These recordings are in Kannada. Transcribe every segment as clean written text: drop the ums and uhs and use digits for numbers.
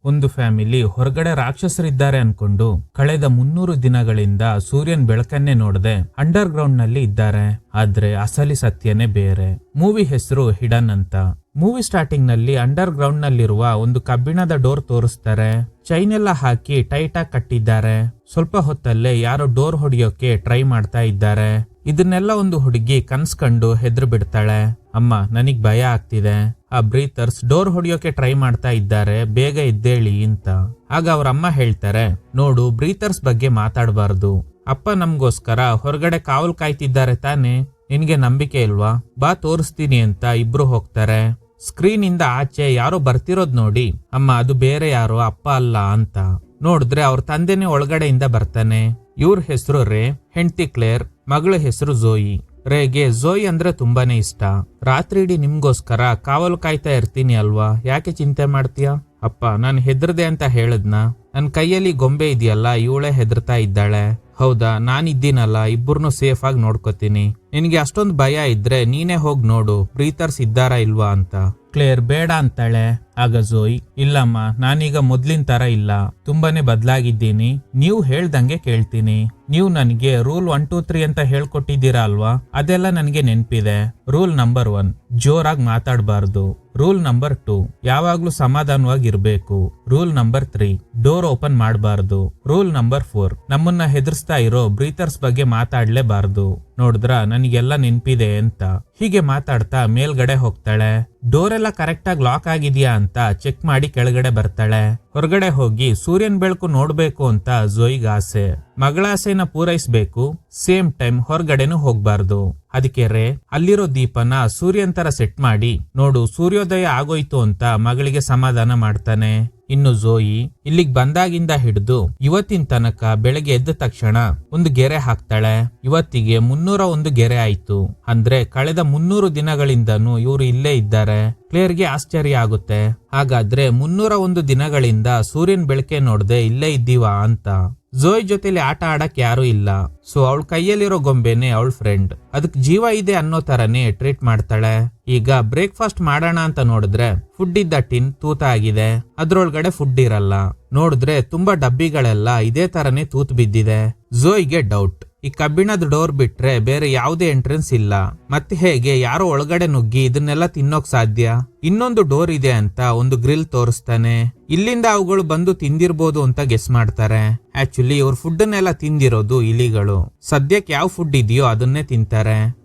ಒಂದು ಫ್ಯಾಮಿಲಿ ಹೊರಗಡೆ ರಾಕ್ಷಸರಿದ್ದಾರೆ ಅನ್ಕೊಂಡು ಕಳೆದ 300 ದಿನಗಳಿಂದ ಸೂರ್ಯನ್ ಬೆಳಕನ್ನೇ ನೋಡದೆ ಅಂಡರ್ ಗ್ರೌಂಡ್ ನಲ್ಲಿ ಇದ್ದಾರೆ. ಆದ್ರೆ ಅಸಲಿ ಸತ್ಯನೇ ಬೇರೆ. ಮೂವಿ ಹೆಸರು ಹಿಡನ್ ಅಂತ. ಮೂವಿ ಸ್ಟಾರ್ಟಿಂಗ್ ನಲ್ಲಿ ಅಂಡರ್ ಗ್ರೌಂಡ್ ನಲ್ಲಿರುವ ಒಂದು ಕಬ್ಬಿಣದ ಡೋರ್ ತೋರಿಸ್ತಾರೆ. ಚೈನ್ ಎಲ್ಲ ಹಾಕಿ ಟೈಟ್ ಆಗಿ ಕಟ್ಟಿದ್ದಾರೆ. ಸ್ವಲ್ಪ ಹೊತ್ತಲ್ಲೇ ಯಾರೋ ಡೋರ್ ಹೊಡಿಯೋಕೆ ಟ್ರೈ ಮಾಡ್ತಾ ಇದ್ದಾರೆ. ಇದನ್ನೆಲ್ಲ ಒಂದು ಹುಡುಗಿ ಕನ್ಸ್ಕೊಂಡು ಹೆದ್ರು ಬಿಡ್ತಾಳೆ. ಅಮ್ಮ, ನನಗ್ ಭಯ ಆಗ್ತಿದೆ. ಆ ಬ್ರೀತರ್ಸ್ ಡೋರ್ ಹೊಡಿಯೋಕೆ ಟ್ರೈ ಮಾಡ್ತಾ ಇದ್ದಾರೆ, ಬೇಗ ಎದ್ದೇಳಿ ಅಂತ. ಆಗ ಅವ್ರ ಅಮ್ಮ ಹೇಳ್ತಾರೆ, ನೋಡು, ಬ್ರೀತರ್ಸ್ ಬಗ್ಗೆ ಮಾತಾಡಬಾರ್ದು. ಅಪ್ಪ ನಮ್ಗೋಸ್ಕರ ಹೊರಗಡೆ ಕಾವಲ್ ಕಾಯ್ತಿದ್ದಾರೆ ತಾನೆ, ನಿನ್ಗೆ ನಂಬಿಕೆ ಇಲ್ವಾ? ಬಾ ತೋರಿಸ್ತೀನಿ ಅಂತ ಇಬ್ರು ಹೋಗ್ತಾರೆ. ಸ್ಕ್ರೀನ್ ಇಂದ ಆಚೆ ಯಾರೋ ಬರ್ತಿರೋದ್ ನೋಡಿ, ಅಮ್ಮ ಅದು ಬೇರೆ ಯಾರೋ, ಅಪ್ಪ ಅಲ್ಲ ಅಂತ. ನೋಡಿದ್ರೆ ಅವ್ರ ತಂದೆನೇ ಒಳಗಡೆಯಿಂದ ಬರ್ತಾನೆ. ಇವ್ರ ಹೆಸರು ರೇ, ಹೆಂಡತಿ ಕ್ಲೇರ್, ಮಗಳ ಹೆಸರು ಝೋಯಿ. ರೇಗೆ ಝೋಯಿ ಅಂದ್ರೆ ತುಂಬಾನೇ ಇಷ್ಟ. ರಾತ್ರಿ ಇಡೀ ನಿಮ್ಗೋಸ್ಕರ ಕಾವಲು ಕಾಯ್ತಾ ಇರ್ತೀನಿ ಅಲ್ವಾ, ಯಾಕೆ ಚಿಂತೆ ಮಾಡ್ತೀಯಾ? ಅಪ್ಪ, ನಾನು ಹೆದರ್ದೆ ಅಂತ ಹೇಳದ್ನ? ನನ್ ಕೈಯಲ್ಲಿ ಗೊಂಬೆ ಇದೆಯಲ್ಲ, ಇವಳೇ ಹೆದರ್ತಾ ಇದ್ದಾಳೆ. ಹೌದಾ, ನಾನಿದ್ದೀನಲ್ಲ, ಇಬ್ಬರನ್ನು ಸೇಫ್ ಆಗಿ ನೋಡ್ಕೋತೀನಿ. ನಿನ್ಗೆ ಅಷ್ಟೊಂದು ಭಯ ಇದ್ರೆ ನೀನೇ ಹೋಗ್ ನೋಡು, ಬ್ರೀತರ್ಸ್ ಇದ್ದಾರಾ ಇಲ್ವಾ ಅಂತ. ಕ್ಲೇರ್ ಬೇಡ ಅಂತಾಳೆ. ಆಗ ಝೋಯಿ, ಇಲ್ಲಮ್ಮ, ನಾನೀಗ ಮೊದ್ಲಿನ ತರ ಇಲ್ಲ, ತುಂಬಾನೇ ಬದಲಾಗಿದ್ದೀನಿ. ನೀವು ಹೇಳ್ದಂಗೆ ಕೇಳ್ತೀನಿ. ನೀವು ನನಗೆ ರೂಲ್ 1 2 3 ಅಂತ ಹೇಳ್ಕೊಟ್ಟಿದ್ದೀರಾ ಅಲ್ವಾ, ಅದೆಲ್ಲ ನನಗೆ ನೆನ್ಪಿದೆ. ರೂಲ್ ನಂಬರ್ 1, ಜೋರಾಗಿ ಮಾತಾಡಬಾರ್ದು. ರೂಲ್ ನಂಬರ್ 2, ಯಾವಾಗ್ಲೂ ಸಮಾಧಾನವಾಗಿರ್ಬೇಕು. ರೂಲ್ ನಂಬರ್ 3, ಡೋರ್ ಓಪನ್ ಮಾಡಬಾರ್ದು. ರೂಲ್ ನಂಬರ್ 4, ನಮ್ಮನ್ನ ಹೆದರ್ಸ್ತಾ ಇರೋ ಬ್ರೀತರ್ಸ್ ಬಗ್ಗೆ ಮಾತಾಡ್ಲೇಬಾರ್ದು. ನೋಡಿದ್ರ ನನಗೆಲ್ಲ ನೆನ್ಪಿದೆ ಅಂತ. ಹೀಗೆ ಮಾತಾಡ್ತಾ ಮೇಲ್ಗಡೆ ಹೋಗ್ತಾಳೆ. ಡೋರ್ ಎಲ್ಲ ಕರೆಕ್ಟ್ ಆಗಿ ಲಾಕ್ ಆಗಿದ್ಯಾ ಅಂತ ಚೆಕ್ ಮಾಡಿ ಕೆಳಗಡೆ ಬರ್ತಾಳೆ. ಹೊರಗಡೆ ಹೋಗಿ ಸೂರ್ಯನ್ ಬೆಳಕು ನೋಡ್ಬೇಕು ಅಂತ ಝೋಯಿಗ್ ಆಸೆ. ಮಗಳ ಆಸೆನ ಪೂರೈಸ್ಬೇಕು, ಸೇಮ್ ಟೈಮ್ ಹೊರಗಡೆನೂ ಹೋಗ್ಬಾರ್ದು. ಅದಕ್ಕೆ ರೇ ಅಲ್ಲಿರೋ ದೀಪನ ಸೂರ್ಯನ್ ತರ ಸೆಟ್ ಮಾಡಿ, ನೋಡು ಸೂರ್ಯೋದಯ ಆಗೋಯ್ತು ಅಂತ ಮಗಳಿಗೆ ಸಮಾಧಾನ ಮಾಡ್ತಾನೆ. ಇನ್ನು ಝೋಯಿ ಇಲ್ಲಿಗ್ ಬಂದಾಗಿಂದ ಹಿಡಿದು ಇವತ್ತಿನ ತನಕ ಬೆಳಗ್ಗೆ ಎದ್ದ ತಕ್ಷಣ ಒಂದು ಗೆರೆ ಹಾಕ್ತಾಳೆ. ಇವತ್ತಿಗೆ 301 ಗೆರೆ ಆಯ್ತು. ಅಂದ್ರೆ ಕಳೆದ 300 ದಿನಗಳಿಂದನೂ ಇವ್ರು ಇಲ್ಲೇ ಇದ್ದಾರೆ. ಕ್ಲೇರ್ಗೆ ಆಶ್ಚರ್ಯ ಆಗುತ್ತೆ. ಹಾಗಾದ್ರೆ 301 ದಿನಗಳಿಂದ ಸೂರ್ಯನ್ ಬೆಳಕೆ ನೋಡ್ದೆ ಇಲ್ಲೇ ಇದ್ದೀವಾ ಅಂತ. ಝೋಯ್ ಜೊತೆಲಿ ಆಟ ಆಡಕ್ ಯಾರು ಇಲ್ಲ. ಸೊ ಅವಳ ಕೈಯಲ್ಲಿರೋ ಗೊಂಬೆನೆ ಅವಳ ಫ್ರೆಂಡ್. ಅದಕ್ ಜೀವ ಇದೆ ಅನ್ನೋ ತರನೇ ಟ್ರೀಟ್ ಮಾಡ್ತಾಳೆ. ಈಗ ಬ್ರೇಕ್ಫಾಸ್ಟ್ ಮಾಡೋಣ ಅಂತ ನೋಡಿದ್ರೆ ಫುಡ್ ಇದ್ದ ಟಿನ್ ತೂತ ಆಗಿದೆ. ಅದ್ರೊಳಗಡೆ ಫುಡ್ ಇರಲ್ಲ. ನೋಡಿದ್ರೆ ತುಂಬಾ ಡಬ್ಬಿಗಳೆಲ್ಲ ಇದೇ ತರನೇ ತೂತ್ ಬಿದ್ದಿದೆ. ಝೋಯ್ಗೆ ಡೌಟ್, ಈ ಕಬ್ಬಿಣದ ಡೋರ್ ಬಿಟ್ರೆ ಬೇರೆ ಯಾವುದೇ ಎಂಟ್ರೆನ್ಸ್ ಇಲ್ಲ. ಮತ್ತೆ ಹೇಗೆ ಯಾರೋ ಒಳಗಡೆ ನುಗ್ಗಿ ಇದನ್ನೆಲ್ಲ ತಿನ್ನೋಕ್ ಸಾಧ್ಯ? ಇನ್ನೊಂದು ಡೋರ್ ಇದೆ ಅಂತ ಒಂದು ಗ್ರಿಲ್ ತೋರಿಸ್ತಾನೆ. ಇಲ್ಲಿಂದ ಅವುಗಳು ಬಂದು ತಿಂದಿರ್ಬೋದು ಅಂತ ಗೆಸ್ ಮಾಡ್ತಾರೆ. ಆಕ್ಚುಲಿ ಇವ್ರ ಫುಡ್ ಅನ್ನೆಲ್ಲ ತಿಂದಿರೋದು ಇಲಿಗಳು. ಸದ್ಯಕ್ಕೆ ಯಾವ ಫುಡ್ ಇದೆಯೋ ಅದನ್ನೇ ತಿಂತಾರೆ.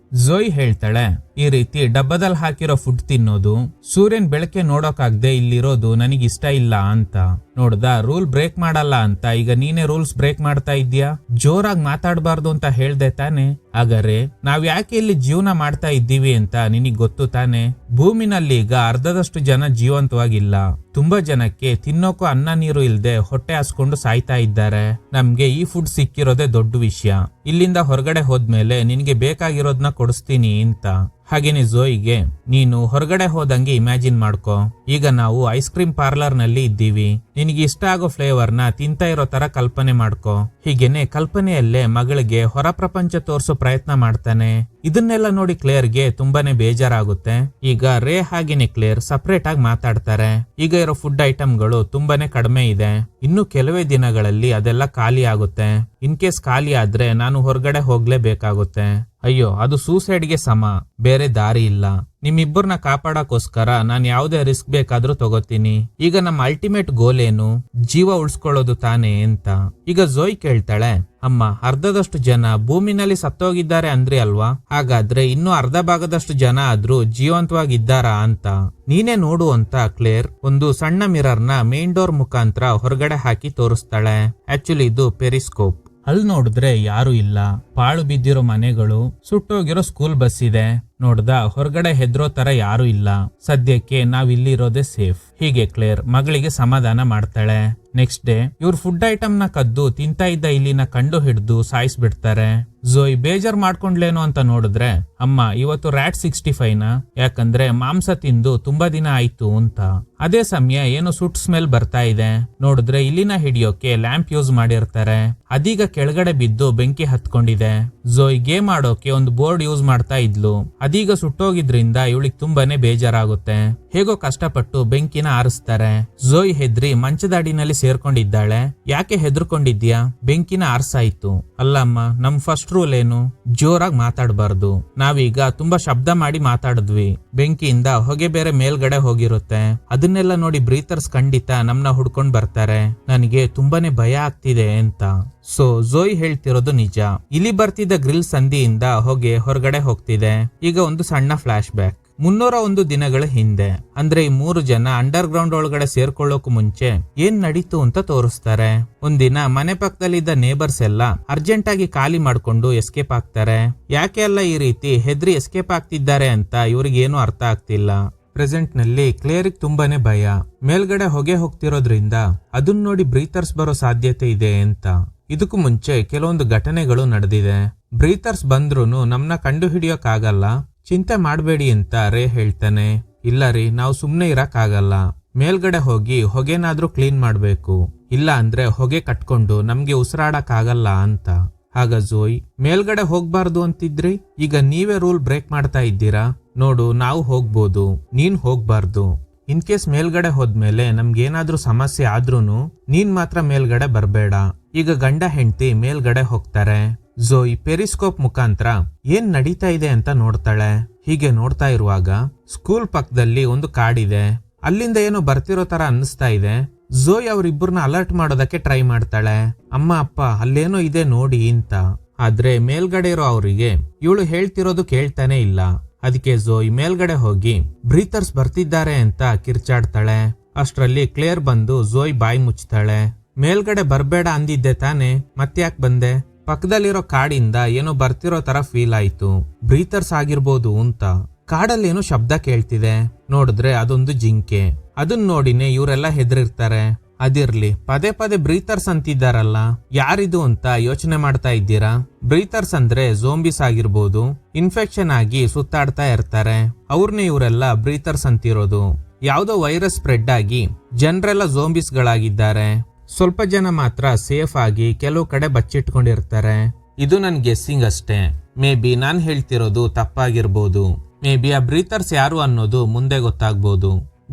ಝೋಯ್ ಹೇಳ್ತಾಳೆ, ಈ ರೀತಿ ಡಬ್ಬದಲ್ಲಿ ಹಾಕಿರೋ ಫುಡ್ ತಿನ್ನೋದು, ಸೂರ್ಯನ್ ಬೆಳಕೆ ನೋಡೋಕಾಗ್ದೆ ಇಲ್ಲಿರೋದು ನನಗಿಷ್ಟ ಇಲ್ಲ ಅಂತ. ನೋಡ್ದ, ರೂಲ್ ಬ್ರೇಕ್ ಮಾಡಲ್ಲ ಅಂತ ಈಗ ನೀನೇ ರೂಲ್ಸ್ ಬ್ರೇಕ್ ಮಾಡ್ತಾ ಇದ್ಯಾ? ಜೋರಾಗಿ ಮಾತಾಡಬಾರ್ದು ಅಂತ ಹೇಳ್ದೆ ತಾನೆ? ಹಾಗಾದ್ರೆ ನಾವ್ ಯಾಕೆ ಇಲ್ಲಿ ಜೀವನ ಮಾಡ್ತಾ ಇದ್ದೀವಿ ಅಂತ ನಿನಗ್ ಗೊತ್ತು ತಾನೆ? ಭೂಮಿನಲ್ಲಿ ಈಗ ಅರ್ಧದಷ್ಟು ಜನ ಜೀವಂತವಾಗಿಲ್ಲ. ತುಂಬಾ ಜನಕ್ಕೆ ತಿನ್ನೋಕು ಅನ್ನ ನೀರು ಇಲ್ದೆ ಹೊಟ್ಟೆ ಹಾಸ್ಕೊಂಡು ಸಾಯ್ತಾ ಇದ್ದಾರೆ. ನಮ್ಗೆ ಈ ಫುಡ್ ಸಿಕ್ಕಿರೋದೇ ದೊಡ್ಡ ವಿಷಯ. ಇಲ್ಲಿಂದ ಹೊರಗಡೆ ಹೋದ್ಮೇಲೆ ನಿನ್ಗೆ ಬೇಕಾಗಿರೋದ್ನ ಕೊಡಿಸ್ತೀನಿ ಅಂತ. ಹಾಗೇನೆ ಝೋಯಿಗೆ, ನೀನು ಹೊರಗಡೆ ಹೋದಂಗೆ ಇಮ್ಯಾಜಿನ್ ಮಾಡ್ಕೊ. ಈಗ ನಾವು ಐಸ್ ಕ್ರೀಮ್ ಪಾರ್ಲರ್ ನಲ್ಲಿ ಇದ್ದೀವಿ. ನಿನಗೆ ಇಷ್ಟ ಆಗೋ ಫ್ಲೇವರ್ ನ ತಿಂತಾ ಇರೋ ತರ ಕಲ್ಪನೆ ಮಾಡ್ಕೊ. ಹೀಗೇನೆ ಕಲ್ಪನೆಯಲ್ಲೇ ಮಗಳಿಗೆ ಹೊರ ಪ್ರಪಂಚ ತೋರ್ಸೋ ಪ್ರಯತ್ನ ಮಾಡ್ತಾನೆ. ಇದನ್ನೆಲ್ಲ ನೋಡಿ ಕ್ಲೇರ್ಗೆ ತುಂಬಾನೇ ಬೇಜಾರಾಗುತ್ತೆ. ಈಗ ರೇ ಹಾಗೇನೆ ಕ್ಲೇರ್ ಸಪರೇಟ್ ಆಗಿ ಮಾತಾಡ್ತಾರೆ. ಈಗ ಇರೋ ಫುಡ್ ಐಟಮ್ಗಳು ತುಂಬಾನೇ ಕಡಿಮೆ ಇದೆ. ಇನ್ನು ಕೆಲವೇ ದಿನಗಳಲ್ಲಿ ಅದೆಲ್ಲ ಖಾಲಿ ಆಗುತ್ತೆ. ಇನ್ ಕೇಸ್ ಖಾಲಿ ಆದ್ರೆ ನಾನು ಹೊರಗಡೆ ಹೋಗ್ಲೇಬೇಕಾಗುತ್ತೆ. ಅಯ್ಯೋ, ಅದು ಸೂಸೈಡ್ಗೆ ಸಮ, ಬೇರೆ ದಾರಿ ಇಲ್ಲ. ನಿಮ್ಮಿಬ್ಬರನ್ನ ಕಾಪಾಡಕ್ಕೋಸ್ಕರ ನಾನು ಯಾವುದೇ ರಿಸ್ಕ್ ಬೇಕಾದ್ರೂ ತಗೋತೀನಿ. ಈಗ ನಮ್ಮ ಅಲ್ಟಿಮೇಟ್ ಗೋಲ್ ಏನು? ಜೀವ ಉಳಿಸ್ಕೊಳ್ಳೋದು ತಾನೇ ಅಂತ. ಈಗ ಝೋಯ್ ಕೇಳ್ತಾಳೆ, ಅಮ್ಮ, ಅರ್ಧದಷ್ಟು ಜನ ಭೂಮಿನಲ್ಲಿ ಸತ್ತೋಗಿದ್ದಾರೆ ಅಂದ್ರಿ ಅಲ್ವಾ? ಹಾಗಾದ್ರೆ ಇನ್ನು ಅರ್ಧ ಭಾಗದಷ್ಟು ಜನ ಆದ್ರೂ ಜೀವಂತವಾಗಿದ್ದಾರಾ ಅಂತ ನೀನೇ ನೋಡು ಅಂತ ಕ್ಲೇರ್ ಒಂದು ಸಣ್ಣ ಮಿರರ್ನ ಮೇನ್ ಡೋರ್ ಮುಖಾಂತರ ಹೊರಗಡೆ ಹಾಕಿ ತೋರಿಸ್ತಾಳೆ. ಆಕ್ಚುಲಿ ಇದು ಪೆರಿಸ್ಕೋಪ್. ಅಲ್ಲಿ ನೋಡಿದ್ರೆ ಯಾರು ಇಲ್ಲ. ಪಾಳು ಬಿದ್ದಿರೋ ಮನೆಗಳು, ಸುಟ್ಟೋಗಿರೋ ಸ್ಕೂಲ್ ಬಸ್ ಇದೆ. ನೋಡ್ದ, ಹೊರಗಡೆ ಹೆದ್ರೋ ತರ ಯಾರು ಇಲ್ಲ. ಸದ್ಯಕ್ಕೆ ನಾವ್ ಇಲ್ಲಿರೋದೇ ಸೇಫ್. ಹೀಗೆ ಕ್ಲೇರ್ ಮಗಳಿಗೆ ಸಮಾಧಾನ ಮಾಡ್ತಾಳೆ. ನೆಕ್ಸ್ಟ್ ಡೇ ಇವ್ರ ಫುಡ್ ಐಟಮ್ ನ ಕದ್ದು ತಿಂತಾ ಇದ್ದ ಇಲ್ಲಿನ ಕಂಡು ಹಿಡಿದು ಸಾಯಿಸ್ಬಿಡ್ತಾರೆ. ಝೋಯ್ ಬೇಜಾರ್ ಮಾಡ್ಕೊಂಡ್ಲೇನೋ ಅಂತ ನೋಡಿದ್ರೆ, ಅಮ್ಮ ಇವತ್ತು ರ್ಯಾಟ್ 65ನ, ಯಾಕಂದ್ರೆ ಮಾಂಸ ತಿಂದು ತುಂಬಾ ದಿನ ಆಯ್ತು ಅಂತ. ಅದೇ ಸಮಯ ಏನೋ ಸುಟ್ ಸ್ಮೆಲ್ ಬರ್ತಾ ಇದೆ. ನೋಡಿದ್ರೆ ಇಲ್ಲಿನ ಹಿಡಿಯೋಕೆ ಲ್ಯಾಂಪ್ ಯೂಸ್ ಮಾಡಿರ್ತಾರೆ. ಅದೀಗ ಕೆಳಗಡೆ ಬಿದ್ದು ಬೆಂಕಿ ಹತ್ಕೊಂಡಿದೆ. ಝೋಯ್ ಗೇಮ್ ಆಡೋಕೆ ಒಂದು ಬೋರ್ಡ್ ಯೂಸ್ ಮಾಡ್ತಾ ಇದ್ಲು. ಅದೀಗ ಸುಟ್ಟೋಗಿದ್ರಿಂದ ಇವಳಿಗೆ ತುಂಬಾನೇ ಬೇಜಾರಾಗುತ್ತೆ. ಹೇಗೋ ಕಷ್ಟಪಟ್ಟು ಬೆಂಕಿನ ಆರಿಸ್ತಾರೆ. ಝೋಯ್ ಹೆದ್ರಿ ಮಂಚದ ಅಡಿನಲ್ಲಿ ಸೇರ್ಕೊಂಡಿದ್ದಾಳೆ. ಯಾಕೆ ಹೆದರ್ಕೊಂಡಿದ್ಯಾ? ಬೆಂಕಿನ ಆರ್ಸಾಯ್ತು. ಅಲ್ಲಮ್ಮ, ನಮ್ ಫಸ್ಟ್ ರೂಲ್ ಏನು? ಜೋರಾಗಿ ಮಾತಾಡಬಾರ್ದು. ನಾವೀಗ ತುಂಬಾ ಶಬ್ದ ಮಾಡಿ ಮಾತಾಡಿದ್ವಿ. ಬೆಂಕಿಯಿಂದ ಹೊಗೆ ಬೇರೆ ಮೇಲ್ಗಡೆ ಹೋಗಿರುತ್ತೆ. ಅದನ್ನೆಲ್ಲ ನೋಡಿ ಬ್ರೀತರ್ಸ್ ಖಂಡಿತ ನಮ್ನ ಹುಡ್ಕೊಂಡ್ ಬರ್ತಾರೆ. ನನಗೆ ತುಂಬಾನೇ ಭಯ ಆಗ್ತಿದೆ ಅಂತ. ಸೊ ಝೋಯ್ ಹೇಳ್ತಿರೋದು ನಿಜ. ಇಲ್ಲಿ ಬರ್ತಿದ್ದ ಗ್ರಿಲ್ ಸಂಧಿಯಿಂದ ಹೊಗೆ ಹೊರಗಡೆ ಹೋಗ್ತಿದೆ. ಈಗ ಒಂದು ಸಣ್ಣ ಫ್ಲಾಶ್ ಬ್ಯಾಕ್. 301 ದಿನಗಳ ಹಿಂದೆ, ಅಂದ್ರೆ ಈ 3 ಜನ ಅಂಡರ್ ಗ್ರೌಂಡ್ ಒಳಗಡೆ ಸೇರ್ಕೊಳ್ಳೋಕು ಮುಂಚೆ ಏನ್ ನಡೀತು ಅಂತ ತೋರಿಸ್ತಾರೆ. ಒಂದಿನ ಮನೆ ಪಕ್ಕದಲ್ಲಿದ್ದ ನೇಬರ್ಸ್ ಎಲ್ಲ ಅರ್ಜೆಂಟ್ ಆಗಿ ಖಾಲಿ ಮಾಡ್ಕೊಂಡು ಎಸ್ಕೇಪ್ ಆಗ್ತಾರೆ. ಯಾಕೆ ಎಲ್ಲ ಈ ರೀತಿ ಹೆದ್ರಿ ಎಸ್ಕೇಪ್ ಆಗ್ತಿದ್ದಾರೆ ಅಂತ ಇವ್ರಿಗೇನು ಅರ್ಥ ಆಗ್ತಿಲ್ಲ. ಪ್ರೆಸೆಂಟ್ ನಲ್ಲಿ ಕ್ಲೇರಿಗ್ ತುಂಬಾನೇ ಭಯ. ಮೇಲ್ಗಡೆ ಹೊಗೆ ಹೋಗ್ತಿರೋದ್ರಿಂದ ಅದನ್ನ ನೋಡಿ ಬ್ರೀತರ್ಸ್ ಬರೋ ಸಾಧ್ಯತೆ ಇದೆ ಅಂತ. ಇದಕ್ಕೂ ಮುಂಚೆ ಕೆಲವೊಂದು ಘಟನೆಗಳು ನಡೆದಿದೆ. ಬ್ರೀತರ್ಸ್ ಬಂದ್ರೂನು ನಮ್ನ ಕಂಡು ಹಿಡಿಯೋಕ್ಕಾಗಲ್ಲ, ಚಿಂತೆ ಮಾಡಬೇಡಿ ಅಂತ ರೇ ಹೇಳ್ತಾನೆ. ಇಲ್ಲ ರೀ, ನಾವು ಸುಮ್ನೆ ಇರಕ್ಕಾಗಲ್ಲ. ಮೇಲ್ಗಡೆ ಹೋಗಿ ಹೊಗೆನಾದ್ರೂ ಕ್ಲೀನ್ ಮಾಡ್ಬೇಕು, ಇಲ್ಲ ಅಂದ್ರೆ ಹೊಗೆ ಕಟ್ಕೊಂಡು ನಮ್ಗೆ ಉಸಿರಾಡಕ್ ಆಗಲ್ಲ ಅಂತ. ಆಗ ಝೋಯ್, ಮೇಲ್ಗಡೆ ಹೋಗ್ಬಾರ್ದು ಅಂತಿದ್ರಿ, ಈಗ ನೀವೇ ರೂಲ್ ಬ್ರೇಕ್ ಮಾಡ್ತಾ ಇದ್ದೀರಾ. ನೋಡು, ನಾವು ಹೋಗ್ಬೋದು, ನೀನ್ ಹೋಗ್ಬಾರ್ದು. ಇನ್ ಕೇಸ್ ಮೇಲ್ಗಡೆ ಹೋದ್ಮೇಲೆ ನಮ್ಗೇನಾದ್ರೂ ಸಮಸ್ಯೆ ಆದ್ರೂನು ನೀನ್ ಮಾತ್ರ ಮೇಲ್ಗಡೆ ಬರ್ಬೇಡ. ಈಗ ಗಂಡ ಹೆಂಡತಿ ಮೇಲ್ಗಡೆ ಹೋಗ್ತಾರೆ. ಝೋಯ್ ಪೆರಿಸ್ಕೋಪ್ ಮುಖಾಂತರ ಏನ್ ನಡೀತಾ ಇದೆ ಅಂತ ನೋಡ್ತಾಳೆ. ಹೀಗೆ ನೋಡ್ತಾ ಇರುವಾಗ ಸ್ಕೂಲ್ ಪಕ್ಕದಲ್ಲಿ ಒಂದು ಕಾಡಿದೆ. ಅಲ್ಲಿಂದ ಏನೋ ಬರ್ತಿರೋ ತರ ಅನ್ನಿಸ್ತಾ ಇದೆ. ಝೋಯ್ ಅವ್ರಿಬ್ಬರನ್ನ ಅಲರ್ಟ್ ಮಾಡೋದಕ್ಕೆ ಟ್ರೈ ಮಾಡ್ತಾಳೆ. ಅಮ್ಮ ಅಪ್ಪ, ಅಲ್ಲೇನೋ ಇದೆ ನೋಡಿ ಅಂತ. ಆದ್ರೆ ಮೇಲ್ಗಡೆ ಇರೋ ಅವರಿಗೆ ಇವಳು ಹೇಳ್ತಿರೋದು ಕೇಳ್ತಾನೆ ಇಲ್ಲ. ಅದಕ್ಕೆ ಝೋಯ್ ಮೇಲ್ಗಡೆ ಹೋಗಿ ಬ್ರೀತರ್ಸ್ ಬರ್ತಿದ್ದಾರೆ ಅಂತ ಕಿರ್ಚಾಡ್ತಾಳೆ. ಅಷ್ಟ್ರಲ್ಲಿ ಕ್ಲೇರ್ ಬಂದು ಝೋಯ್ ಬಾಯಿ ಮುಚ್ತಾಳೆ. ಮೇಲ್ಗಡೆ ಬರ್ಬೇಡ ಅಂದಿದ್ದೆ ತಾನೆ, ಮತ್ತ್ಯಾಕ್ ಬಂದೆ? ಪಕ್ಕದಲ್ಲಿರೋ ಕಾಡಿಂದ ಏನೋ ಬರ್ತಿರೋ ತರ ಫೀಲ್ ಆಯ್ತು, ಬ್ರೀತರ್ಸ್ ಆಗಿರ್ಬೋದು ಅಂತ. ಕಾಡಲ್ಲಿ ಏನೋ ಶಬ್ದ ಕೇಳ್ತಿದೆ. ನೋಡಿದ್ರೆ ಅದೊಂದು ಜಿಂಕೆ. ಅದನ್ನ ನೋಡಿನೇ ಇವರೆಲ್ಲ ಹೆದರಿರ್ತಾರೆ. ಅದಿರ್ಲಿ, ಪದೇ ಪದೇ ಬ್ರೀತರ್ಸ್ ಅಂತಿದ್ದಾರಲ್ಲ, ಯಾರಿದು ಅಂತ ಯೋಚನೆ ಮಾಡ್ತಾ ಇದ್ದೀರಾ? ಬ್ರೀತರ್ಸ್ ಅಂದ್ರೆ ಝೋಂಬಿಸ್ ಆಗಿರ್ಬೋದು. ಇನ್ಫೆಕ್ಷನ್ ಆಗಿ ಸುತ್ತಾಡ್ತಾ ಇರ್ತಾರೆ. ಅವ್ರನ್ನೇ ಇವರೆಲ್ಲ ಬ್ರೀತರ್ಸ್ ಅಂತಿರೋದು. ಯಾವ್ದೋ ವೈರಸ್ ಸ್ಪ್ರೆಡ್ ಆಗಿ ಜನರೆಲ್ಲ ಝೋಂಬಿಸ್ ಗಳಾಗಿದ್ದಾರೆ. ಸ್ವಲ್ಪ ಜನ ಮಾತ್ರ ಸೇಫ್ ಆಗಿ ಕೆಲವು ಕಡೆ ಬಚ್ಚಿಟ್ಕೊಂಡಿರ್ತಾರೆ. ಇದು ನನ್ ಗೆಸ್ಸಿಂಗ್ ಅಷ್ಟೇ. ಮೇ ಬಿ ನಾನ್ ಹೇಳ್ತಿರೋದು ತಪ್ಪಾಗಿರ್ಬೋದು. ಮೇ ಬಿ ಆ ಬ್ರೀತರ್ಸ್ ಯಾರು ಅನ್ನೋದು ಮುಂದೆ ಗೊತ್ತಾಗ್ಬೋದು.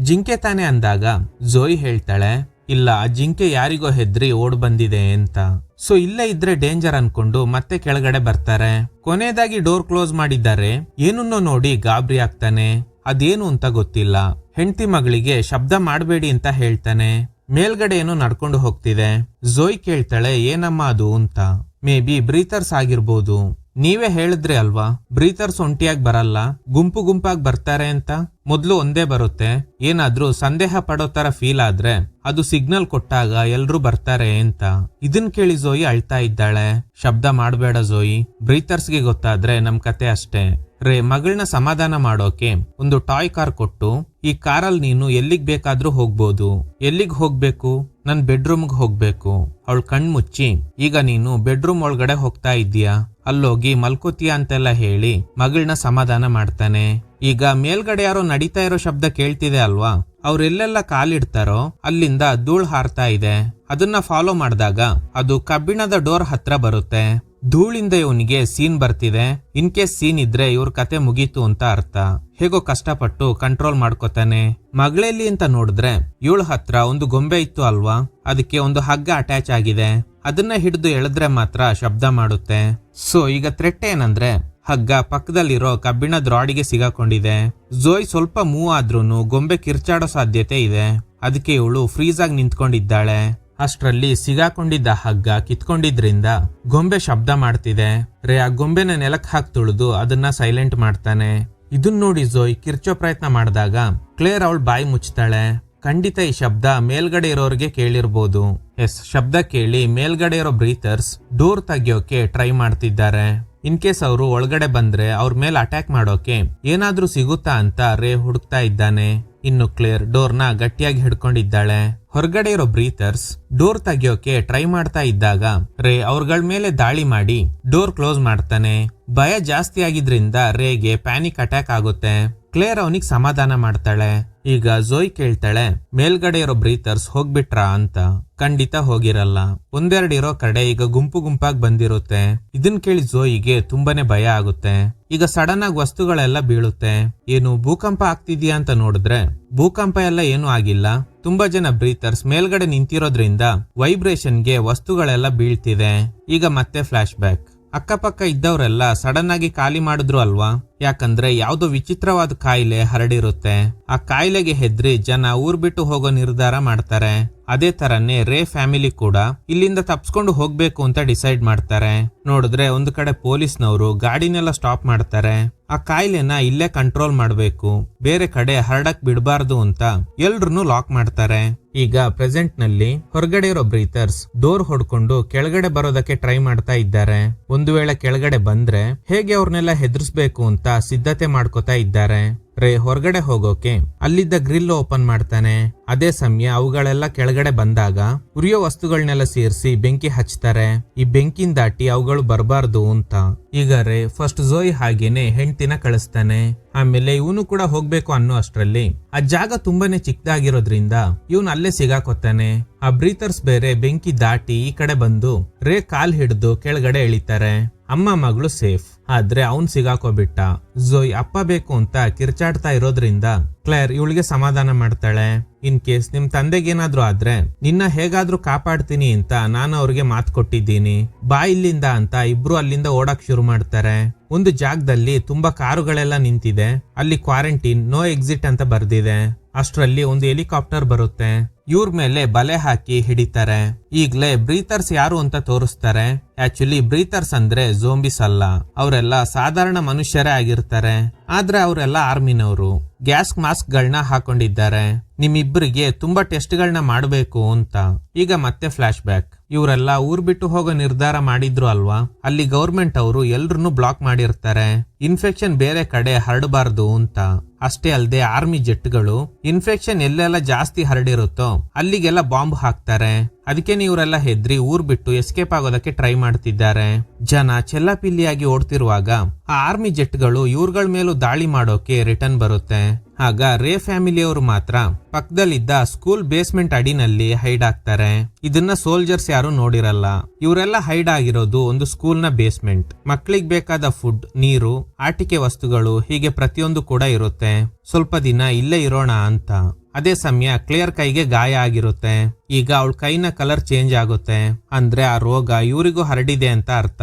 ಜಿಂಕೆ ತಾನೆ ಅಂದಾಗ ಝೋಯ್ ಹೇಳ್ತಾಳೆ, ಇಲ್ಲ, ಆ ಜಿಂಕೆ ಯಾರಿಗೋ ಹೆದ್ರಿ ಓಡ್ ಬಂದಿದೆ ಅಂತ. ಸೊ ಇಲ್ಲೇ ಇದ್ರೆ ಡೇಂಜರ್ ಅನ್ಕೊಂಡು ಮತ್ತೆ ಕೆಳಗಡೆ ಬರ್ತಾರೆ. ಕೊನೆಯದಾಗಿ ಡೋರ್ ಕ್ಲೋಸ್ ಮಾಡಿದ್ದಾರೆ. ಏನನ್ನೋ ನೋಡಿ ಗಾಬರಿ ಆಗ್ತಾನೆ. ಅದೇನು ಅಂತ ಗೊತ್ತಿಲ್ಲ. ಹೆಂಡತಿ ಮಗಳಿಗೆ ಶಬ್ದ ಮಾಡಬೇಡಿ ಅಂತ ಹೇಳ್ತಾನೆ. ಮೇಲ್ಗಡೆ ಏನೋ ನಡ್ಕೊಂಡು ಹೋಗ್ತಿದೆ. ಝೋಯ್ ಕೇಳ್ತಾಳೆ, ಏನಮ್ಮ ಅದು ಅಂತ. ಮೇ ಬಿ ಬ್ರೀತರ್ಸ್ ಆಗಿರ್ಬೋದು. ನೀವೇ ಹೇಳಿದ್ರಿ ಅಲ್ವಾ, ಬ್ರೀತರ್ಸ್ ಒಂಟಿಯಾಗಿ ಬರಲ್ಲ, ಗುಂಪು ಗುಂಪಾಗಿ ಬರ್ತಾರೆ ಅಂತ. ಮೊದ್ಲು ಒಂದೇ ಬರುತ್ತೆ. ಏನಾದ್ರೂ ಸಂದೇಹ ಪಡೋ ತರ ಫೀಲ್ ಆದ್ರೆ ಅದು ಸಿಗ್ನಲ್ ಕೊಟ್ಟಾಗ ಎಲ್ರೂ ಬರ್ತಾರೆ ಅಂತ. ಇದನ್ ಕೇಳಿ ಝೋಯ್ ಅಳ್ತಾ ಇದ್ದಾಳೆ. ಶಬ್ದ ಮಾಡಬೇಡ ಝೋಯ್, ಬ್ರೀತರ್ಸ್ಗೆ ಗೊತ್ತಾದ್ರೆ ನಮ್ ಕತೆ ಅಷ್ಟೇ. ರೇ ಮಗಳನ್ನ ಸಮಾಧಾನ ಮಾಡೋಕೆ ಒಂದು ಟಾಯ್ ಕಾರ್ ಕೊಟ್ಟು, ಈ ಕಾರಲ್ಲಿ ನೀನು ಎಲ್ಲಿಗ್ ಬೇಕಾದ್ರೂ ಹೋಗ್ಬೋದು. ಎಲ್ಲಿಗ್ ಹೋಗ್ಬೇಕು? ನನ್ ಬೆಡ್ರೂಮ್ಗೆ ಹೋಗ್ಬೇಕು. ಅವಳು ಕಣ್ ಮುಚ್ಚಿ, ಈಗ ನೀನು ಬೆಡ್ರೂಮ್ ಒಳಗಡೆ ಹೋಗ್ತಾ ಇದ್ದೀಯಾ, ಅಲ್ಲೋಗಿ ಮಲ್ಕೋತೀಯ ಅಂತೆಲ್ಲ ಹೇಳಿ ಮಗಳನ್ನ ಸಮಾಧಾನ ಮಾಡ್ತಾನೆ. ಈಗ ಮೇಲ್ಗಡೆ ಯಾರೋ ನಡೀತಾ ಇರೋ ಶಬ್ದ ಕೇಳ್ತಿದೆ ಅಲ್ವಾ, ಅವ್ರೆಲ್ಲೆಲ್ಲ ಕಾಲಿಡ್ತಾರೋ ಅಲ್ಲಿಂದ ಧೂಳ್ ಹಾರ್ತಾ ಇದೆ. ಅದನ್ನ ಫಾಲೋ ಮಾಡಿದಾಗ ಅದು ಕಬ್ಬಿಣದ ಡೋರ್ ಹತ್ರ ಬರುತ್ತೆ. ಧೂಳಿಂದ ಇವನಿಗೆ ಸೀನ್ ಬರ್ತಿದೆ. ಇನ್ ಕೇಸ್ ಸೀನ್ ಇದ್ರೆ ಇವ್ರ ಕತೆ ಮುಗೀತು ಅಂತ ಅರ್ಥ. ಹೇಗೋ ಕಷ್ಟಪಟ್ಟು ಕಂಟ್ರೋಲ್ ಮಾಡ್ಕೋತಾನೆ. ಮಗಳಲ್ಲಿ ಅಂತ ನೋಡಿದ್ರೆ ಇವಳ ಹತ್ರ ಒಂದು ಗೊಂಬೆ ಇತ್ತು ಅಲ್ವಾ, ಅದಕ್ಕೆ ಒಂದು ಹಗ್ಗ ಅಟ್ಯಾಚ್ ಆಗಿದೆ. ಅದನ್ನ ಹಿಡಿದು ಎಳೆದ್ರೆ ಮಾತ್ರ ಶಬ್ದ ಮಾಡುತ್ತೆ. ಸೊ ಈಗ ಥ್ರೆಟ್ ಏನಂದ್ರೆ, ಹಗ್ಗ ಪಕ್ಕದಲ್ಲಿರೋ ಕಬ್ಬಿಣದ ರಾಡಿಗೆ ಸಿಗಾಕೊಂಡಿದೆ. ಝೋಯ್ ಸ್ವಲ್ಪ ಮೂವ್ ಆದ್ರೂನು ಗೊಂಬೆ ಕಿರ್ಚಾಡೋ ಸಾಧ್ಯತೆ ಇದೆ. ಅದಕ್ಕೆ ಇವಳು ಫ್ರೀಸ್ ಆಗಿ ನಿಂತ್ಕೊಂಡಿದ್ದಾಳೆ. ಅಷ್ಟ್ರಲ್ಲಿ ಸಿಗಾಕೊಂಡಿದ್ದ ಹಗ್ಗ ಕಿತ್ಕೊಂಡಿದ್ರಿಂದ ಗೊಂಬೆ ಶಬ್ದ ಮಾಡ್ತಿದೆ. ರೇ ಆ ಗೊಂಬೆನ ನೆಲಕ್ಕೆ ಹಾಕಿ ತುಳಿದು ಅದನ್ನ ಸೈಲೆಂಟ್ ಮಾಡ್ತಾನೆ. ಇದನ್ ನೋಡಿ ಝೋಯ್ ಕಿರ್ಚೋ ಪ್ರಯತ್ನ ಮಾಡಿದಾಗ ಕ್ಲೇರ್ ಅವಳು ಬಾಯಿ ಮುಚ್ತಾಳೆ. ಖಂಡಿತ ಈ ಶಬ್ದ ಮೇಲ್ಗಡೆ ಇರೋರಿಗೆ ಕೇಳಿರ್ಬೋದು. ಎಸ್, ಶಬ್ದ ಕೇಳಿ ಮೇಲ್ಗಡೆ ಇರೋ ಬ್ರೀತರ್ಸ್ ಡೋರ್ ತೆಗಿಯೋಕೆ ಟ್ರೈ ಮಾಡ್ತಿದ್ದಾರೆ. ಇನ್ ಕೇಸ್ ಅವರು ಒಳಗಡೆ ಬಂದ್ರೆ ಅವ್ರ ಮೇಲೆ ಅಟ್ಯಾಕ್ ಮಾಡೋಕೆ ಏನಾದ್ರೂ ಸಿಗುತ್ತಾ ಅಂತ ರೇ ಹುಡುಕ್ತಾ ಇದ್ದಾನೆ. ಇನ್ನು ಕ್ಲೇರ್ ಡೋರ್ನ ಗಟ್ಟಿಯಾಗಿ ಹಿಡ್ಕೊಂಡಿದ್ದಾಳೆ. ಹೊರಗಡೆ ಇರೋ ಬ್ರೀತರ್ಸ್ ಡೋರ್ ತೆಗಿಯೋಕೆ ಟ್ರೈ ಮಾಡ್ತಾ ಇದ್ದಾಗ ರೇ ಅವ್ರಗಳ ಮೇಲೆ ದಾಳಿ ಮಾಡಿ ಡೋರ್ ಕ್ಲೋಸ್ ಮಾಡ್ತಾನೆ. ಭಯ ಜಾಸ್ತಿ ಆಗಿದ್ರಿಂದ ರೇಗೆ ಪ್ಯಾನಿಕ್ ಅಟ್ಯಾಕ್ ಆಗುತ್ತೆ. ಕ್ಲೇರ್ ಅವನಿಗೆ ಸಮಾಧಾನ ಮಾಡ್ತಾಳೆ. ಈಗ ಝೋಯ್ ಕೇಳ್ತಾಳೆ, ಮೇಲ್ಗಡೆ ಇರೋ ಬ್ರೀತರ್ಸ್ ಹೋಗ್ಬಿಟ್ರಾ ಅಂತ. ಖಂಡಿತ ಹೋಗಿರಲ್ಲ. ಒಂದೆರಡು ಇರೋ ಕಡೆ ಈಗ ಗುಂಪು ಗುಂಪಾಗಿ ಬಂದಿರುತ್ತೆ. ಇದನ್ ಕೇಳಿ ಝೋಯಿಗೆ ತುಂಬಾನೇ ಭಯ ಆಗುತ್ತೆ. ಈಗ ಸಡನ್ ಆಗಿ ವಸ್ತುಗಳೆಲ್ಲ ಬೀಳುತ್ತೆ. ಏನು ಭೂಕಂಪ ಆಗ್ತಿದ್ಯಾ ಅಂತ ನೋಡಿದ್ರೆ ಭೂಕಂಪ ಎಲ್ಲ ಏನು ಆಗಿಲ್ಲ. ತುಂಬಾ ಜನ ಬ್ರೀತರ್ಸ್ ಮೇಲ್ಗಡೆ ನಿಂತಿರೋದ್ರಿಂದ ವೈಬ್ರೇಷನ್ಗೆ ವಸ್ತುಗಳೆಲ್ಲ ಬೀಳ್ತಿದೆ. ಈಗ ಮತ್ತೆ ಫ್ಲಾಶ್ ಬ್ಯಾಕ್. ಅಕ್ಕಪಕ್ಕ ಇದ್ದವರೆಲ್ಲ ಸಡನ್ ಆಗಿ ಖಾಲಿ ಮಾಡಿದ್ರು ಅಲ್ವಾ, ಯಾಕಂದ್ರೆ ಯಾವ್ದೋ ವಿಚಿತ್ರವಾದ ಕಾಯಿಲೆ ಹರಡಿರುತ್ತೆ. ಆ ಕಾಯಿಲೆಗೆ ಹೆದ್ರಿ ಜನ ಊರ್ ಬಿಟ್ಟು ಹೋಗೋ ನಿರ್ಧಾರ ಮಾಡ್ತಾರೆ. ಅದೇ ತರನೇ ರೇ ಫ್ಯಾಮಿಲಿ ಕೂಡ ಇಲ್ಲಿಂದ ತಪ್ಸ್ಕೊಂಡು ಹೋಗ್ಬೇಕು ಅಂತ ಡಿಸೈಡ್ ಮಾಡ್ತಾರೆ. ನೋಡಿದ್ರೆ ಒಂದು ಕಡೆ ಪೊಲೀಸ್ನವರು ಗಾಡಿನೆಲ್ಲ ಸ್ಟಾಪ್ ಮಾಡ್ತಾರೆ. ಆ ಕಾಯಿಲೆನ ಇಲ್ಲೇ ಕಂಟ್ರೋಲ್ ಮಾಡ್ಬೇಕು, ಬೇರೆ ಕಡೆ ಹರಡಕ್ ಬಿಡಬಾರ್ದು ಅಂತ ಎಲ್ರನ್ನೂ ಲಾಕ್ ಮಾಡ್ತಾರೆ. ಈಗ ಪ್ರೆಸೆಂಟ್ ನಲ್ಲಿ ಹೊರಗಡೆ ಇರೋ ಬ್ರೀತರ್ಸ್ ಡೋರ್ ಹೊಡ್ಕೊಂಡು ಕೆಳಗಡೆ ಬರೋದಕ್ಕೆ ಟ್ರೈ ಮಾಡ್ತಾ ಇದ್ದಾರೆ. ಒಂದು ವೇಳೆ ಕೆಳಗಡೆ ಬಂದ್ರೆ ಹೇಗೆ ಅವ್ರನ್ನೆಲ್ಲ ಹೆದರ್ಸ್ಬೇಕು ಅಂತ ಸಿದ್ಧತೆ ಮಾಡ್ಕೋತಾ ಇದ್ದಾರೆ. ರೇ ಹೊರಗಡೆ ಹೋಗೋಕೆ ಅಲ್ಲಿದ್ದ ಗ್ರಿಲ್ ಓಪನ್ ಮಾಡ್ತಾನೆ. ಅದೇ ಸಮಯ ಅವುಗಳೆಲ್ಲ ಕೆಳಗಡೆ ಬಂದಾಗ ಉರಿಯೋ ವಸ್ತುಗಳನ್ನೆಲ್ಲ ಸೇರಿಸಿ ಬೆಂಕಿ ಹಚ್ತಾರೆ. ಈ ಬೆಂಕಿನ ದಾಟಿ ಅವುಗಳು ಬರಬಾರ್ದು ಅಂತ. ಈಗ ರೇ ಫಸ್ಟ್ ಝೋಯ್ ಹಾಗೇನೆ ಹೆಂಡ್ತಿನ ಕಳಿಸ್ತಾನೆ. ಆಮೇಲೆ ಇವನು ಕೂಡ ಹೋಗ್ಬೇಕು ಅನ್ನೋ ಅಷ್ಟ್ರಲ್ಲಿ ಆ ಜಾಗ ತುಂಬಾನೇ ಚಿಕ್ಕದಾಗಿರೋದ್ರಿಂದ ಇವನು ಅಲ್ಲೇ ಸಿಗಾಕೋತಾನೆ. ಆ ಬ್ರೀತರ್ಸ್ ಬೇರೆ ಬೆಂಕಿ ದಾಟಿ ಈ ಕಡೆ ಬಂದು ರೇ ಕಾಲ್ ಹಿಡಿದು ಕೆಳಗಡೆ ಇಳಿತಾರೆ. ಅಮ್ಮ ಮಗಳು ಸೇಫ್, ಆದ್ರೆ ಅವನ್ ಸಿಗಾಕೋಬಿಟ್ಟ. ಝೋಯ್ ಅಪ್ಪ ಬೇಕು ಅಂತ ಕಿರ್ಚಾಡ್ತಾ ಇರೋದ್ರಿಂದ ಕ್ಲೇರ್ ಇವಳಿಗೆ ಸಮಾಧಾನ ಮಾಡ್ತಾಳೆ. ಇನ್ ಕೇಸ್ ನಿಮ್ ತಂದೆಗೇನಾದ್ರೂ ಆದ್ರೆ ನಿನ್ನ ಹೇಗಾದ್ರೂ ಕಾಪಾಡ್ತೀನಿ ಅಂತ ನಾನು ಅವ್ರಿಗೆ ಮಾತು ಕೊಟ್ಟಿದ್ದೀನಿ, ಬಾ ಇಲ್ಲಿಂದ ಅಂತ ಇಬ್ರು ಅಲ್ಲಿಂದ ಓಡಕ್ ಶುರು ಮಾಡ್ತಾರೆ. ಒಂದು ಜಾಗದಲ್ಲಿ ತುಂಬಾ ಕಾರುಗಳೆಲ್ಲ ನಿಂತಿದೆ. ಅಲ್ಲಿ ಕ್ವಾರಂಟೈನ್ ನೋ ಎಕ್ಸಿಟ್ ಅಂತ ಬರ್ದಿದೆ. ಅಷ್ಟರಲ್ಲಿ ಒಂದು ಹೆಲಿಕಾಪ್ಟರ್ ಬರುತ್ತೆ. ಇವ್ರ ಮೇಲೆ ಬಲೆ ಹಾಕಿ ಹಿಡಿತಾರೆ. ಈಗ್ಲೇ ಬ್ರೀತರ್ಸ್ ಯಾರು ಅಂತ ತೋರಿಸ್ತಾರೆ. ಆಕ್ಚುಲಿ ಬ್ರೀತರ್ಸ್ ಅಂದ್ರೆ ಝೋಂಬಿಸ್ ಅಲ್ಲ, ಅವರೆಲ್ಲ ಸಾಧಾರಣ ಮನುಷ್ಯರೇ ಆಗಿರ್ತಾರೆ. ಆದ್ರೆ ಅವರೆಲ್ಲ ಆರ್ಮಿನವರು. ಗ್ಯಾಸ್ ಮಾಸ್ಕ್ ಗಳನ್ನ ಹಾಕೊಂಡಿದ್ದಾರೆ. ನಿಮ್ಮಿಬ್ಬರಿಗೆ ತುಂಬಾ ಟೆಸ್ಟ್ ಗಳನ್ನ ಮಾಡಬೇಕು ಅಂತ. ಈಗ ಮತ್ತೆ ಫ್ಲಾಶ್ ಬ್ಯಾಕ್. ಇವರೆಲ್ಲ ಊರ್ ಬಿಟ್ಟು ಹೋಗೋ ನಿರ್ಧಾರ ಮಾಡಿದ್ರು ಅಲ್ವಾ, ಅಲ್ಲಿ ಗೌರ್ಮೆಂಟ್ ಅವರು ಎಲ್ರನ್ನೂ ಬ್ಲಾಕ್ ಮಾಡಿರ್ತಾರೆ. ಇನ್ಫೆಕ್ಷನ್ ಬೇರೆ ಕಡೆ ಹರಡಬಾರ್ದು ಅಂತ. ಅಷ್ಟೇ ಅಲ್ಲದೆ ಆರ್ಮಿ ಜೆಟ್ಗಳು ಇನ್ಫೆಕ್ಷನ್ ಎಲ್ಲೆಲ್ಲ ಜಾಸ್ತಿ ಹರಡಿರುತ್ತೋ ಅಲ್ಲಿಗೆಲ್ಲ ಬಾಂಬ್ ಹಾಕ್ತಾರೆ. ಅದಕ್ಕೆ ಇವರೆಲ್ಲ ಹೆದ್ರಿ ಊರ್ ಬಿಟ್ಟು ಎಸ್ಕೇಪ್ ಆಗೋದಕ್ಕೆ ಟ್ರೈ ಮಾಡ್ತಿದ್ದಾರೆ. ಜನ ಚೆಲ್ಲಾಪಿಲ್ಲಿಯಾಗಿ ಓಡ್ತಿರುವಾಗ ಆ ಆರ್ಮಿ ಜೆಟ್ಗಳು ಇವ್ರಗಳ ಮೇಲೂ ದಾಳಿ ಮಾಡೋಕೆ ರಿಟರ್ನ್ ಬರುತ್ತೆ. ಆಗ ರೇ ಫ್ಯಾಮಿಲಿಯವರು ಮಾತ್ರ ಪಕ್ಕದಲ್ಲಿದ್ದ ಸ್ಕೂಲ್ ಬೇಸ್ಮೆಂಟ್ ಅಡಿನಲ್ಲಿ ಹೈಡ್ ಆಗ್ತಾರೆ. ಇದನ್ನ ಸೋಲ್ಜರ್ಸ್ ಯಾರು ನೋಡಿರಲ್ಲ. ಇವರೆಲ್ಲ ಹೈಡ್ ಆಗಿರೋದು ಒಂದು ಸ್ಕೂಲ್ ನ ಬೇಸ್ಮೆಂಟ್. ಮಕ್ಕಳಿಗೆ ಬೇಕಾದ ಫುಡ್, ನೀರು, ಆಟಿಕೆ ವಸ್ತುಗಳು ಹೀಗೆ ಪ್ರತಿಯೊಂದು ಕೂಡ ಇರುತ್ತೆ. ಸ್ವಲ್ಪ ದಿನ ಇಲ್ಲೇ ಇರೋಣ ಅಂತ. ಅದೇ ಸಮಯ ಕ್ಲಿಯರ್ ಕೈಗೆ ಗಾಯ ಆಗಿರುತ್ತೆ. ಈಗ ಅವಳ ಕೈನ ಕಲರ್ ಚೇಂಜ್ ಆಗುತ್ತೆ. ಅಂದ್ರೆ ಆ ರೋಗ ಇವರಿಗೂ ಹರಡಿದೆ ಅಂತ ಅರ್ಥ.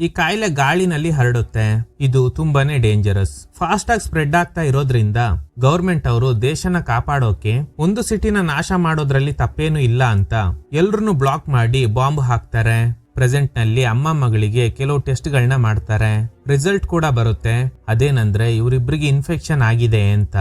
ಈ ಕಾಯಿಲೆ ಗಾಳಿನಲ್ಲಿ ಹರಡುತ್ತೆ. ಇದು ತುಂಬಾನೇ ಡೇಂಜರಸ್. ಫಾಸ್ಟ್ ಆಗಿ ಸ್ಪ್ರೆಡ್ ಆಗ್ತಾ ಇರೋದ್ರಿಂದ ಗವರ್ಮೆಂಟ್ ಅವರು ದೇಶನ ಕಾಪಾಡೋಕೆ ಒಂದು ಸಿಟಿನ ನಾಶ ಮಾಡೋದ್ರಲ್ಲಿ ತಪ್ಪೇನು ಇಲ್ಲ ಅಂತ ಎಲ್ರನ್ನೂ ಬ್ಲಾಕ್ ಮಾಡಿ ಬಾಂಬ್ ಹಾಕ್ತಾರೆ. ಪ್ರೆಸೆಂಟ್ ನಲ್ಲಿ ಅಮ್ಮ ಮಗಳಿಗೆ ಕೆಲವು ಟೆಸ್ಟ್ ಗಳನ್ನ ಮಾಡ್ತಾರೆ. ರಿಸಲ್ಟ್ ಕೂಡ ಬರುತ್ತೆ. ಅದೇನಂದ್ರೆ ಇವರಿಬ್ರಿಗೆ ಇನ್ಫೆಕ್ಷನ್ ಆಗಿದೆ ಅಂತ.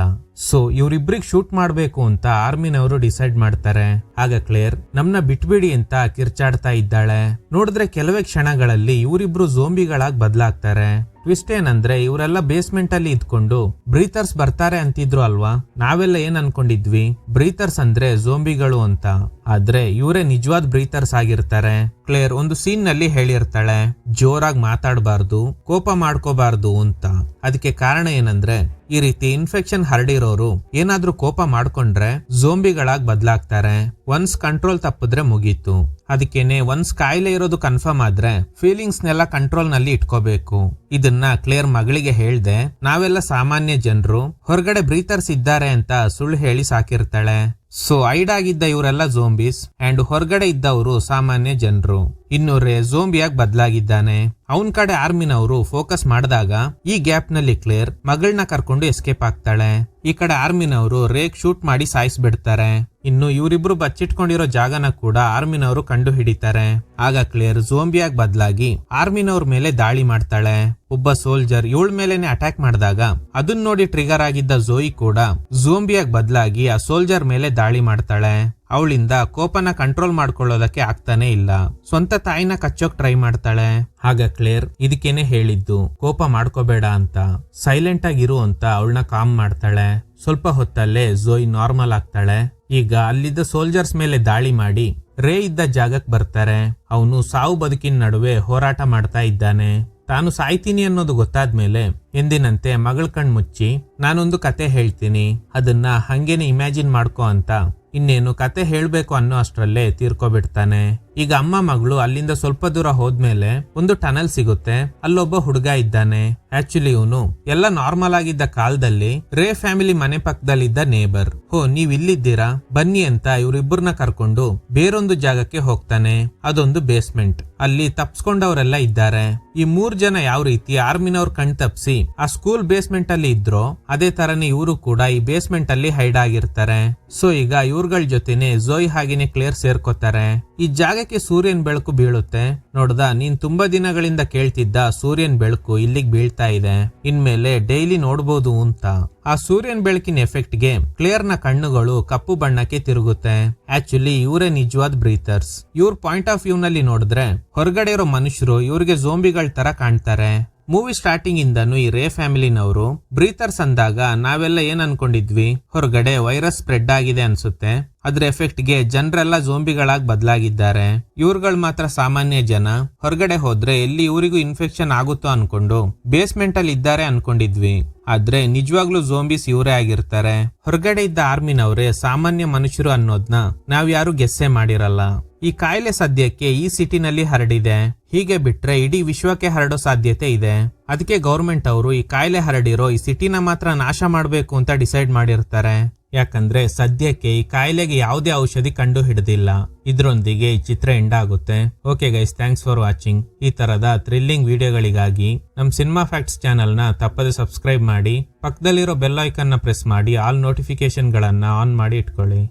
ಸೊ ಇವರಿಬ್ರಿಗೆ ಶೂಟ್ ಮಾಡ್ಬೇಕು ಅಂತ ಆರ್ಮಿನವರು ಡಿಸೈಡ್ ಮಾಡ್ತಾರೆ. ಆಗ ಕ್ಲೇರ್ ನಮ್ನ ಬಿಟ್ಬಿಡಿ ಅಂತ ಕಿರ್ಚಾಡ್ತಾ ಇದ್ದಾಳೆ. ನೋಡಿದ್ರೆ ಕೆಲವೇ ಕ್ಷಣಗಳಲ್ಲಿ ಇವರಿಬ್ರು ಝೋಂಬಿಗಳಾಗಿ ಬದಲಾಗ್ತಾರೆ. ಟ್ವಿಸ್ಟ್ ಏನಂದ್ರೆ ಇವರೆಲ್ಲ ಬೇಸ್ಮೆಂಟ್ ಅಲ್ಲಿ ಇದ್ಕೊಂಡು ಬ್ರೀತರ್ಸ್ ಬರ್ತಾರೆ ಅಂತಿದ್ರು ಅಲ್ವಾ. ನಾವೆಲ್ಲ ಏನ್ ಅನ್ಕೊಂಡಿದ್ವಿ, ಬ್ರೀತರ್ಸ್ ಅಂದ್ರೆ ಝೋಂಬಿಗಳು ಅಂತ. ಆದ್ರೆ ಇವರೇ ನಿಜವಾದ ಬ್ರೀತರ್ಸ್ ಆಗಿರ್ತಾರೆ. ಕ್ಲೇರ್ ಒಂದು ಸೀನ್ ನಲ್ಲಿ ಹೇಳಿರ್ತಾಳೆ, ಜೋರಾಗಿ ಮಾತಾಡಬಾರ್ದು, ಕೋಪ ಮಾಡ್ಕೋಬಾರ್ದು ಅಂತ. ಅದಕ್ಕೆ ಕಾರಣ ಏನಂದ್ರೆ ಈ ರೀತಿ ಇನ್ಫೆಕ್ಷನ್ ಹರಡಿರೋರು ಏನಾದ್ರೂ ಕೋಪ ಮಾಡ್ಕೊಂಡ್ರೆ ಝೋಂಬಿಗಳಾಗಿ ಬದಲಾಗ್ತಾರೆ. ಒನ್ಸ್ ಕಂಟ್ರೋಲ್ ತಪ್ಪಿದ್ರೆ ಮುಗೀತು. ಅದಕ್ಕೇನೆ ಒನ್ಸ್ ಕಾಯಿಲೆ ಇರೋದು ಕನ್ಫರ್ಮ್ ಆದ್ರೆ ಫೀಲಿಂಗ್ಸ್ ನೆಲ್ಲ ಕಂಟ್ರೋಲ್ ನಲ್ಲಿ ಇಟ್ಕೋಬೇಕು. ಇದನ್ನ ಕ್ಲೇರ್ ಮಗಳಿಗೆ ಹೇಳ್ದೆ ನಾವೆಲ್ಲ ಸಾಮಾನ್ಯ ಜನರು, ಹೊರಗಡೆ ಬ್ರೀತರ್ಸ್ ಇದ್ದಾರೆ ಅಂತ ಸುಳ್ಳು ಹೇಳಿ ಸಾಕಿರ್ತಾಳೆ. ಸೊ ಐಡ್ ಆಗಿದ್ದ ಇವರೆಲ್ಲ ಝೋಂಬೀಸ್ ಅಂಡ್ ಹೊರಗಡೆ ಇದ್ದವರು ಸಾಮಾನ್ಯ ಜನರು. ಇನ್ನು ರೇ ಝೋಂಬಿಯಾಗಿ ಬದಲಾಗಿದ್ದಾನೆ. ಅವನ್ ಕಡೆ ಆರ್ಮಿನವರು ಫೋಕಸ್ ಮಾಡಿದಾಗ ಈ ಗ್ಯಾಪ್ ನಲ್ಲಿ ಕ್ಲೇರ್ ಮಗಳನ್ನ ಕರ್ಕೊಂಡು ಎಸ್ಕೇಪ್ ಆಗ್ತಾಳೆ. ಈ ಕಡೆ ಆರ್ಮಿನವರು ರೇಗ್ ಶೂಟ್ ಮಾಡಿ ಸಾಯಿಸ್ಬಿಡ್ತಾರೆ. ಇನ್ನು ಇವರಿಬ್ರು ಬಚ್ಚಿಟ್ಕೊಂಡಿರೋ ಜಾಗನ ಕೂಡ ಆರ್ಮಿನವರು ಕಂಡು ಹಿಡಿತಾರೆ. ಆಗ ಕ್ಲೇರ್ ಝೋಂಬಿಯಾಗಿ ಬದಲಾಗಿ ಆರ್ಮಿನವ್ರ ಮೇಲೆ ದಾಳಿ ಮಾಡ್ತಾಳೆ. ಒಬ್ಬ ಸೋಲ್ಜರ್ ಇವಳ ಮೇಲೆನೆ ಅಟ್ಯಾಕ್ ಮಾಡಿದಾಗ ಅದನ್ನ ನೋಡಿ ಟ್ರಿಗರ್ ಆಗಿದ್ದ ಝೋಯಿ ಕೂಡ ಝೋಂಬಿಯಾಗಿ ಬದಲಾಗಿ ಆ ಸೋಲ್ಜರ್ ಮೇಲೆ ದಾಳಿ ಮಾಡ್ತಾಳೆ. ಅವಳಿಂದ ಕೋಪನ ಕಂಟ್ರೋಲ್ ಮಾಡ್ಕೊಳ್ಳೋದಕ್ಕೆ ಆಗ್ತಾನೆ ಇಲ್ಲ. ಸ್ವಂತ ತಾಯಿನ ಕಚ್ಚೋಕ್ ಟ್ರೈ ಮಾಡ್ತಾಳೆ. ಆಗ ಕ್ಲೇರ್ ಇದಕ್ಕೇನೆ ಹೇಳಿದ್ದು ಕೋಪ ಮಾಡ್ಕೋಬೇಡ ಅಂತ, ಸೈಲೆಂಟ್ ಆಗಿರು ಅಂತ ಅವಳನ್ನ ಕಾಮ್ ಮಾಡ್ತಾಳೆ. ಸ್ವಲ್ಪ ಹೊತ್ತಲ್ಲೇ ಝೋಯಿ ನಾರ್ಮಲ್ ಆಗ್ತಾಳೆ. ಈಗ ಅಲ್ಲಿದ್ದ ಸೋಲ್ಜರ್ಸ್ ಮೇಲೆ ದಾಳಿ ಮಾಡಿ ರೇ ಇದ್ದ ಜಾಗಕ್ಕೆ ಬರ್ತಾರೆ. ಅವನು ಸಾವು ಬದುಕಿನ ನಡುವೆ ಹೋರಾಟ ಮಾಡ್ತಾ ಇದ್ದಾನೆ. ತಾನು ಸಾಯ್ತೀನಿ ಅನ್ನೋದು ಗೊತ್ತಾದ್ಮೇಲೆ ಎಂದಿನಂತೆ ಮಗಳ ಕಣ್ ಮುಚ್ಚಿ ನಾನೊಂದು ಕತೆ ಹೇಳ್ತೀನಿ, ಅದನ್ನ ಹಂಗೇನೆ ಇಮ್ಯಾಜಿನ್ ಮಾಡ್ಕೊ ಅಂತ ಇನ್ನೇನು ಕತೆ ಹೇಳ್ಬೇಕು ಅನ್ನೋ ಅಷ್ಟ್ರಲ್ಲೇ ತೀರ್ಕೊಬಿಡ್ತಾನೆ. ಈಗ ಅಮ್ಮ ಮಗಳು ಅಲ್ಲಿಂದ ಸ್ವಲ್ಪ ದೂರ ಹೋದ್ಮೇಲೆ ಒಂದು ಟನಲ್ ಸಿಗುತ್ತೆ. ಅಲ್ಲೊಬ್ಬ ಹುಡುಗ ಇದ್ದಾನೆ. ಆಕ್ಚುಲಿ ಇವನು ಎಲ್ಲ ನಾರ್ಮಲ್ ಆಗಿದ್ದ ಕಾಲದಲ್ಲಿ ರೇ ಫ್ಯಾಮಿಲಿ ಮನೆ ಪಕ್ಕದಲ್ಲಿದ್ದ ನೇಬರ್. ನೀವ್ ಇಲ್ಲಿದ್ದೀರಾ ಬನ್ನಿ ಅಂತ ಇವ್ರಿಬ್ಬರನ್ನ ಕರ್ಕೊಂಡು ಬೇರೊಂದು ಜಾಗಕ್ಕೆ ಹೋಗ್ತಾನೆ. ಅದೊಂದು ಬೇಸ್ಮೆಂಟ್. ಅಲ್ಲಿ ತಪ್ಸ್ಕೊಂಡವರೆಲ್ಲ ಇದ್ದಾರೆ. ಈ 3 ಜನ ಯಾವ ರೀತಿ ಆರ್ಮಿನವ್ರ ಕಣ್ ತಪ್ಸಿ ಆ ಸ್ಕೂಲ್ ಬೇಸ್ಮೆಂಟ್ ಅಲ್ಲಿ ಇದ್ರೋ ಅದೇ ತರನೇ ಇವರು ಕೂಡ ಈ ಬೇಸ್ಮೆಂಟ್ ಅಲ್ಲಿ ಹೈಡ್ ಆಗಿರ್ತಾರೆ. ಸೊ ಈಗ ಇವ್ರಗಳ ಜೊತೆನೆ ಝೋಯ್ ಹಾಗೇನೆ ಕ್ಲೇರ್ ಸೇರ್ಕೋತಾರೆ. ಈ ಜಾಗಕ್ಕೆ ಸೂರ್ಯನ್ ಬೆಳಕು ಬೀಳುತ್ತೆ. ನೋಡ್ದ, ನೀನ್ ತುಂಬಾ ದಿನಗಳಿಂದ ಕೇಳ್ತಿದ್ದ ಸೂರ್ಯನ್ ಬೆಳಕು ಇಲ್ಲಿಗೆ ಬೀಳ್ತಾ ಇದೆ, ಇನ್ಮೇಲೆ ಡೈಲಿ ನೋಡ್ಬೋದು ಅಂತ. ಆ ಸೂರ್ಯನ್ ಬೆಳಕಿನ ಎಫೆಕ್ಟ್ ಗೆ ಕ್ಲೇರ್ ನ ಕಣ್ಣುಗಳು ಕಪ್ಪು ಬಣ್ಣಕ್ಕೆ ತಿರುಗುತ್ತೆ. ಆಕ್ಚುಲಿ ಇವರೇ ನಿಜವಾದ ಬ್ರೀತರ್ಸ್. ಇವ್ರ ಪಾಯಿಂಟ್ ಆಫ್ ವ್ಯೂ ನಲ್ಲಿ ನೋಡಿದ್ರೆ ಹೊರಗಡೆ ಇರೋ ಮನುಷ್ಯರು ಇವ್ರಿಗೆ ಝೋಂಬಿಗಳ ತರ ಕಾಣ್ತಾರೆ. ಮೂವಿ ಸ್ಟಾರ್ಟಿಂಗ್ ಇಂದನು ಈ ರೇ ಫ್ಯಾಮಿಲಿನವರು ಬ್ರೀತರ್ಸ್ ಅಂದಾಗ ನಾವೆಲ್ಲ ಏನ್ ಅನ್ಕೊಂಡಿದ್ವಿ, ಹೊರಗಡೆ ವೈರಸ್ ಸ್ಪ್ರೆಡ್ ಆಗಿದೆ ಅನ್ಸುತ್ತೆ, ಅದ್ರ ಎಫೆಕ್ಟ್ ಗೆ ಜನರೆಲ್ಲ ಝೋಂಬಿಗಳಾಗಿ ಬದಲಾಗಿದ್ದಾರೆ. ಇವ್ರುಗಳು ಮಾತ್ರ ಸಾಮಾನ್ಯ ಜನ. ಹೊರಗಡೆ ಹೋದ್ರೆ ಎಲ್ಲಿ ಇವರಿಗೂ ಇನ್ಫೆಕ್ಷನ್ ಆಗುತ್ತೋ ಅನ್ಕೊಂಡು ಬೇಸ್ಮೆಂಟ್ ಅಲ್ಲಿ ಇದ್ದಾರೆ ಅನ್ಕೊಂಡಿದ್ವಿ. ಆದ್ರೆ ನಿಜವಾಗ್ಲೂ ಝೋಂಬಿಸ್ ಇವರೇ ಆಗಿರ್ತಾರೆ. ಹೊರಗಡೆ ಇದ್ದ ಆರ್ಮಿನವರೇ ಸಾಮಾನ್ಯ ಮನುಷ್ಯರು ಅನ್ನೋದ್ನ ನಾವ್ ಯಾರು ಗೆಸ್ಸೇ ಮಾಡಿರಲ್ಲ. ಈ ಕಾಯಿಲೆ ಸದ್ಯಕ್ಕೆ ಈ ಸಿಟಿನಲ್ಲಿ ಹರಡಿದೆ. ಹೀಗೆ ಬಿಟ್ರೆ ಇಡೀ ವಿಶ್ವಕ್ಕೆ ಹರಡೋ ಸಾಧ್ಯತೆ ಇದೆ. ಅದಕ್ಕೆ ಗೌರ್ಮೆಂಟ್ ಅವರು ಈ ಕಾಯಿಲೆ ಹರಡಿರೋ ಈ ಸಿಟಿನ ಮಾತ್ರ ನಾಶ ಮಾಡಬೇಕು ಅಂತ ಡಿಸೈಡ್ ಮಾಡಿರ್ತಾರೆ. ಯಾಕಂದ್ರೆ ಸದ್ಯಕ್ಕೆ ಈ ಕಾಯಿಲೆಗೆ ಯಾವುದೇ ಔಷಧಿ ಕಂಡು ಹಿಡಿದಿಲ್ಲ. ಇದ್ರೊಂದಿಗೆ ಈ ಚಿತ್ರ ಎಂಡ್ ಆಗುತ್ತೆ. Okay guys, thanks for watching. ಈ ತರದ ಥ್ರಿಲ್ಲಿಂಗ್ ವಿಡಿಯೋಗಳಿಗಾಗಿ ನಮ್ ಸಿನಿಮಾ ಫ್ಯಾಕ್ಟ್ಸ್ ಚಾನೆಲ್ ನ ತಪ್ಪದೆ ಸಬ್ಸ್ಕ್ರೈಬ್ ಮಾಡಿ, ಪಕ್ಕದಲ್ಲಿರೋ ಬೆಲ್ ಐಕನ್ ನ ಪ್ರೆಸ್ ಮಾಡಿ ಆಲ್ ನೋಟಿಫಿಕೇಶನ್ ಗಳನ್ನ ಆನ್ ಮಾಡಿ ಇಟ್ಕೊಳ್ಳಿ.